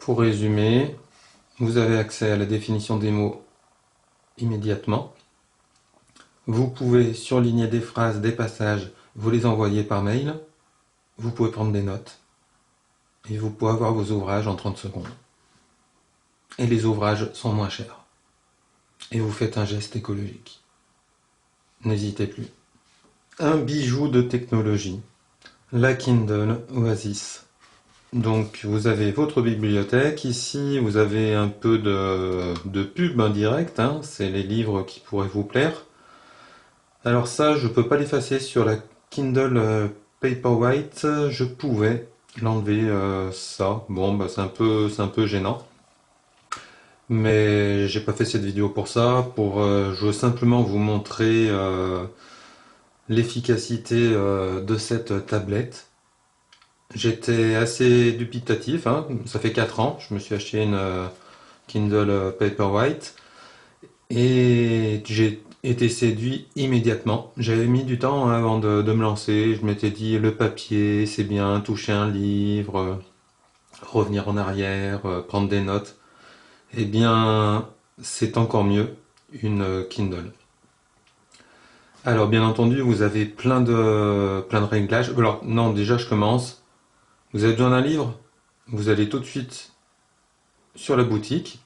Pour résumer, vous avez accès à la définition des mots immédiatement. Vous pouvez surligner des phrases, des passages, vous les envoyer par mail. Vous pouvez prendre des notes. Et vous pouvez avoir vos ouvrages en 30 secondes. Et les ouvrages sont moins chers. Et vous faites un geste écologique. N'hésitez plus. Un bijou de technologie. La Kindle Oasis. Donc vous avez votre bibliothèque, ici vous avez un peu de pub indirect, hein, c'est les livres qui pourraient vous plaire. Alors ça, je peux pas l'effacer sur la Kindle Paperwhite, je pouvais l'enlever ça. Bon, bah c'est un peu gênant. Mais j'ai pas fait cette vidéo pour ça, je veux simplement vous montrer l'efficacité de cette tablette. J'étais assez dubitatif, hein. Ça fait 4 ans, je me suis acheté une Kindle Paperwhite et j'ai été séduit immédiatement. J'avais mis du temps hein, avant de me lancer. Je m'étais dit le papier, c'est bien, toucher un livre, revenir en arrière, prendre des notes. Eh bien, c'est encore mieux une Kindle. Alors, bien entendu, vous avez plein de réglages. Alors, non, déjà, je commence. Vous avez besoin d'un livre? Vous allez tout de suite sur la boutique.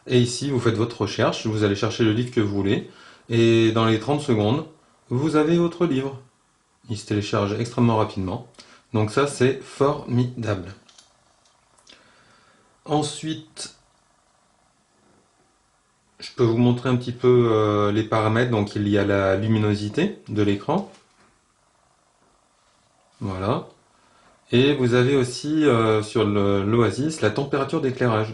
Et ici, vous faites votre recherche, vous allez chercher le livre que vous voulez, et dans les 30 secondes, vous avez votre livre. Il se télécharge extrêmement rapidement. Donc ça, c'est formidable. Ensuite, je peux vous montrer un petit peu les paramètres. Donc il y a la luminosité de l'écran. Voilà. Et vous avez aussi sur l'Oasis la température d'éclairage.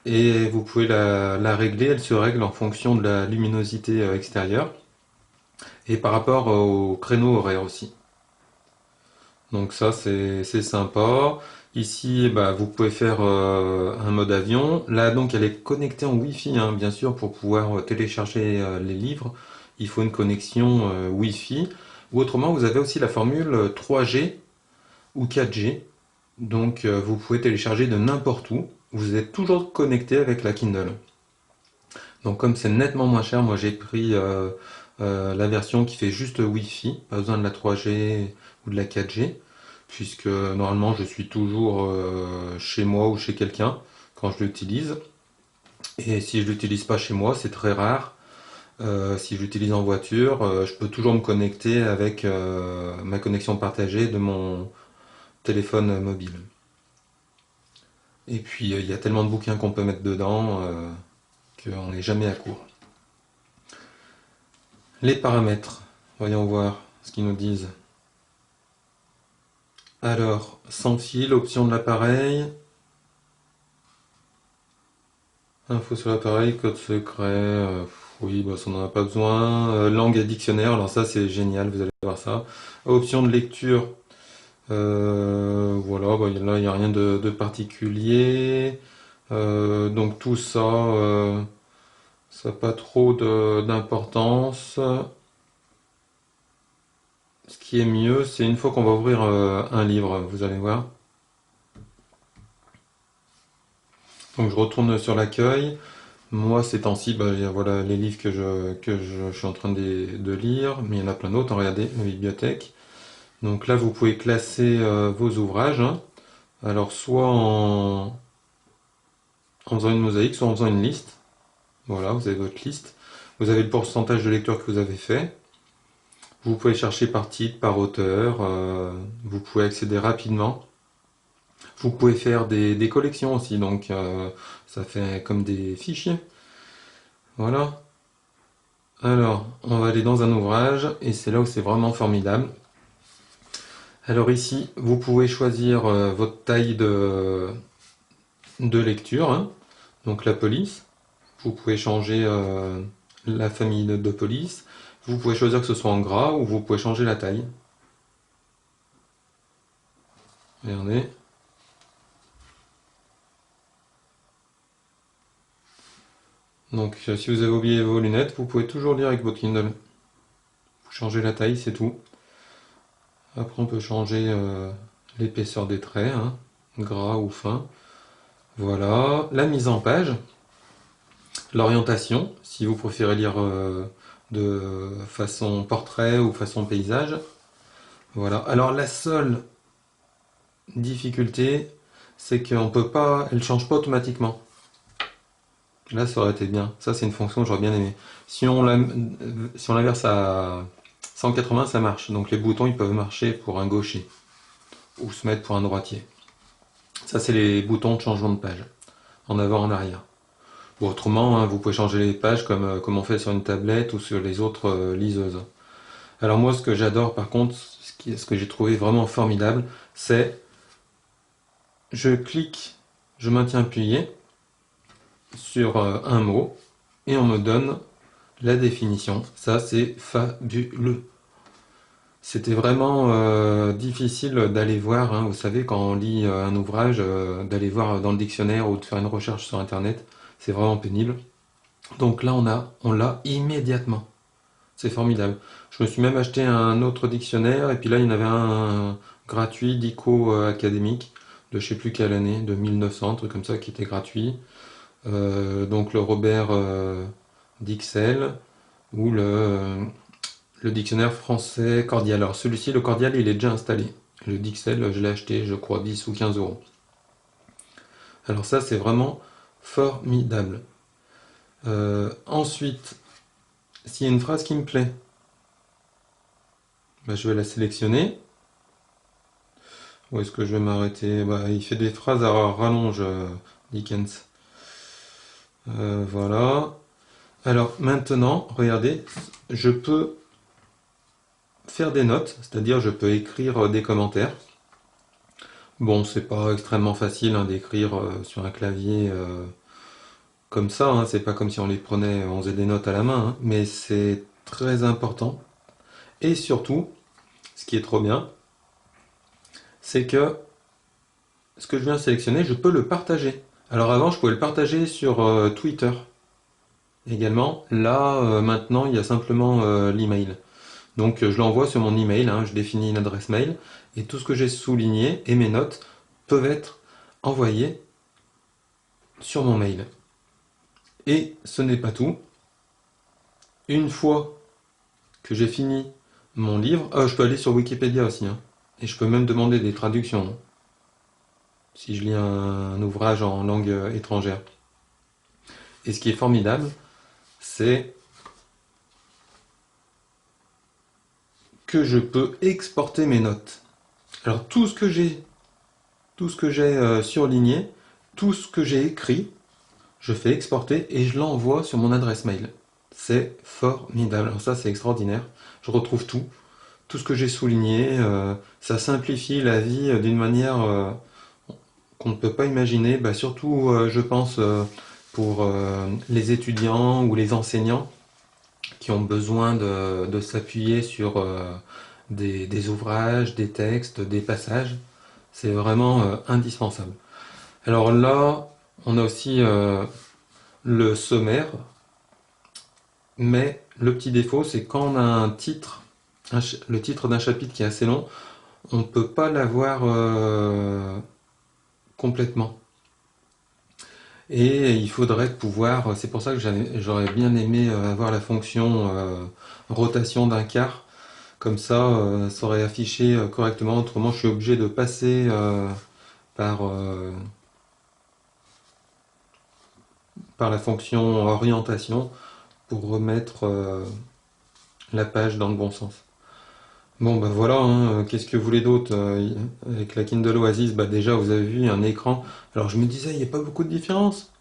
Et vous pouvez la régler, elle se règle en fonction de la luminosité extérieure. Et par rapport au créneau horaire aussi. Donc ça c'est sympa. Ici bah, vous pouvez faire un mode avion. Là donc elle est connectée en Wi-Fi hein, bien sûr pour pouvoir télécharger les livres. Il faut une connexion Wi-Fi. Ou autrement vous avez aussi la formule 3G ou 4G. Donc vous pouvez télécharger de n'importe où. Vous êtes toujours connecté avec la Kindle. Donc comme c'est nettement moins cher, moi j'ai pris la version qui fait juste Wi-Fi, pas besoin de la 3G ou de la 4G, puisque normalement je suis toujours chez moi ou chez quelqu'un quand je l'utilise. Et si je l'utilise pas chez moi, c'est très rare. Si je l'utilise en voiture, je peux toujours me connecter avec ma connexion partagée de mon téléphone mobile. Et puis il y a tellement de bouquins qu'on peut mettre dedans qu'on n'est jamais à court. Les paramètres, voyons voir ce qu'ils nous disent. Alors, sans fil, option de l'appareil, info sur l'appareil, code secret, oui, bah, ça n'en a pas besoin. Langue et dictionnaire, alors ça c'est génial, vous allez voir ça. Option de lecture, voilà, bah, là il n'y a rien de particulier. Donc tout ça, ça n'a pas trop d'importance. Ce qui est mieux, c'est une fois qu'on va ouvrir un livre, vous allez voir. Donc je retourne sur l'accueil. Moi, ces temps-ci, bah, voilà les livres que je suis en train de lire, mais il y en a plein d'autres, hein, regardez, la bibliothèque. Donc là, vous pouvez classer vos ouvrages, hein. Alors, soit en faisant une mosaïque, soit en faisant une liste. Voilà, vous avez votre liste. Vous avez le pourcentage de lecture que vous avez fait. Vous pouvez chercher par titre, par auteur. Vous pouvez accéder rapidement. Vous pouvez faire des collections aussi, donc ça fait comme des fichiers. Voilà. Alors, on va aller dans un ouvrage et c'est là où c'est vraiment formidable. Alors ici, vous pouvez choisir votre taille de lecture, hein. Donc la police. Vous pouvez changer la famille de police. Vous pouvez choisir que ce soit en gras ou vous pouvez changer la taille. Regardez. Donc si vous avez oublié vos lunettes, vous pouvez toujours lire avec votre Kindle. Vous changez la taille, c'est tout. Après, on peut changer l'épaisseur des traits, hein, gras ou fin. Voilà, la mise en page, l'orientation, si vous préférez lire de façon portrait ou façon paysage. Voilà. Alors la seule difficulté, c'est qu'on peut pas, elle change pas automatiquement. Là, ça aurait été bien. Ça, c'est une fonction que j'aurais bien aimé. Si on l'inverse à 180, ça marche. Donc les boutons, ils peuvent marcher pour un gaucher ou se mettre pour un droitier. Ça, c'est les boutons de changement de page, en avant, en arrière. Bon, autrement, hein, vous pouvez changer les pages comme on fait sur une tablette ou sur les autres liseuses. Alors moi, ce que j'adore, par contre, ce que j'ai trouvé vraiment formidable, c'est je clique, je maintiens appuyé sur un mot et on me donne la définition. Ça, c'est fabuleux. C'était vraiment difficile d'aller voir, hein, vous savez, quand on lit un ouvrage, d'aller voir dans le dictionnaire ou de faire une recherche sur Internet. C'est vraiment pénible. Donc là, on l'a immédiatement. C'est formidable. Je me suis même acheté un autre dictionnaire, et puis là, il y en avait un gratuit d'ICO académique, de je sais plus quelle année, de 1900, un truc comme ça, qui était gratuit. Donc le Robert Dixel, ou le dictionnaire français Cordial. Alors celui-ci, le Cordial, il est déjà installé. Le Dixel, je l'ai acheté, je crois, 10 ou 15 euros. Alors ça, c'est vraiment formidable. Ensuite, s'il y a une phrase qui me plaît, bah, je vais la sélectionner. Où est-ce que je vais m'arrêter? Bah, il fait des phrases à rallonge, Dickens. Voilà. Alors maintenant, regardez, je peux faire des notes, c'est-à-dire je peux écrire des commentaires. Bon, c'est pas extrêmement facile hein, d'écrire sur un clavier comme ça, hein, c'est pas comme si on les prenait, on faisait des notes à la main, hein, mais c'est très important. Et surtout, ce qui est trop bien, c'est que ce que je viens de sélectionner, je peux le partager. Alors avant, je pouvais le partager sur Twitter également. Là, maintenant, il y a simplement l'email. Donc, je l'envoie sur mon email, hein, je définis une adresse mail, et tout ce que j'ai souligné et mes notes peuvent être envoyés sur mon mail. Et ce n'est pas tout. Une fois que j'ai fini mon livre, je peux aller sur Wikipédia aussi, hein, et je peux même demander des traductions, hein, si je lis un ouvrage en langue étrangère. Et ce qui est formidable, c'est que je peux exporter mes notes. Alors tout ce que j'ai surligné, tout ce que j'ai écrit, je fais exporter et je l'envoie sur mon adresse mail. C'est formidable. Alors ça, c'est extraordinaire. Je retrouve tout, tout ce que j'ai souligné. Ça simplifie la vie d'une manière qu'on ne peut pas imaginer. Bah, surtout, je pense, pour les étudiants ou les enseignants qui ont besoin de s'appuyer sur des ouvrages, des textes, des passages. C'est vraiment indispensable. Alors là, on a aussi le sommaire, mais le petit défaut, c'est quand on a un titre, le titre d'un chapitre qui est assez long, on ne peut pas l'avoir complètement. Et il faudrait pouvoir, c'est pour ça que j'aurais bien aimé avoir la fonction rotation d'un quart. Comme ça aurait affiché correctement. Autrement, je suis obligé de passer par, par la fonction orientation pour remettre la page dans le bon sens. Bon, bah voilà, hein, qu'est-ce que vous voulez d'autre avec la Kindle Oasis, bah déjà, vous avez vu un écran. Alors, je me disais, il n'y a pas beaucoup de différence.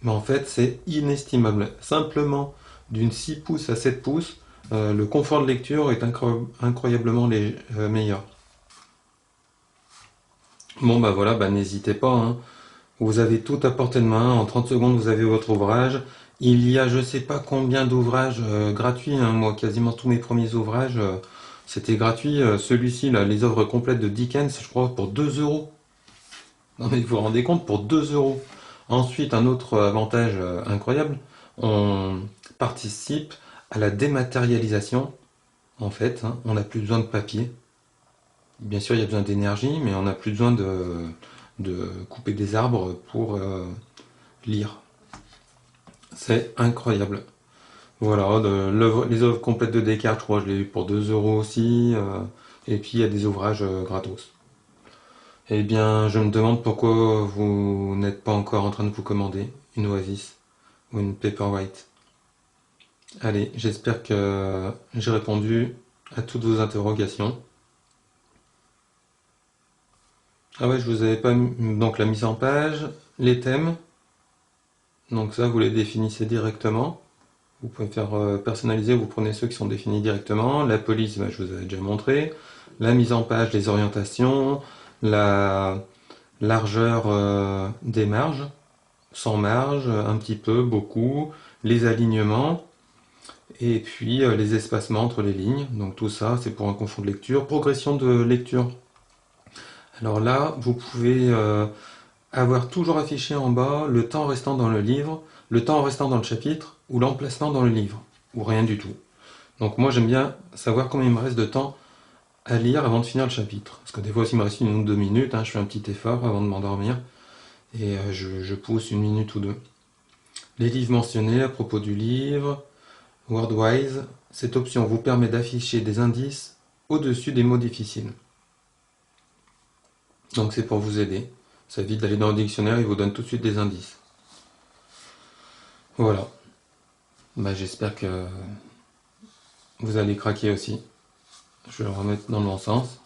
Mais en fait, c'est inestimable. Simplement, d'une 6 pouces à 7 pouces, le confort de lecture est incroyablement meilleur. Bon, bah voilà, bah n'hésitez pas, hein. Vous avez tout à portée de main. En 30 secondes, vous avez votre ouvrage. Il y a je sais pas combien d'ouvrages gratuits, hein. Moi, quasiment tous mes premiers ouvrages, c'était gratuit. Celui-ci, là, les œuvres complètes de Dickens, je crois, pour 2 euros. Non mais vous vous rendez compte, pour 2 euros. Ensuite, un autre avantage incroyable, on participe à la dématérialisation. En fait, hein, on n'a plus besoin de papier. Bien sûr, il y a besoin d'énergie, mais on n'a plus besoin de couper des arbres pour lire. C'est incroyable. Voilà, les œuvres complètes de Descartes, je crois que je l'ai eu pour 2 euros aussi. Et puis il y a des ouvrages gratos. Eh bien, je me demande pourquoi vous n'êtes pas encore en train de vous commander une Oasis ou une Paperwhite. Allez, j'espère que j'ai répondu à toutes vos interrogations. Ah ouais, je vous avais pas mis donc la mise en page, les thèmes. Donc ça, vous les définissez directement. Vous pouvez faire personnaliser, vous prenez ceux qui sont définis directement. La police, bah, je vous avais déjà montré. La mise en page, les orientations, la largeur des marges, sans marge, un petit peu, beaucoup, les alignements, et puis les espacements entre les lignes. Donc tout ça, c'est pour un confort de lecture. Progression de lecture. Alors là, vous pouvez avoir toujours affiché en bas le temps restant dans le livre, le temps restant dans le chapitre, ou l'emplacement dans le livre, ou rien du tout. Donc moi j'aime bien savoir combien il me reste de temps à lire avant de finir le chapitre. Parce que des fois, s'il me reste 1 ou 2 minutes, je fais un petit effort avant de m'endormir, et je pousse 1 minute ou 2. Les livres mentionnés à propos du livre, Wordwise, cette option vous permet d'afficher des indices au-dessus des mots difficiles. Donc c'est pour vous aider. Ça évite d'aller dans le dictionnaire, il vous donne tout de suite des indices. Voilà. Bah, j'espère que vous allez craquer aussi. Je vais le remettre dans le bon sens.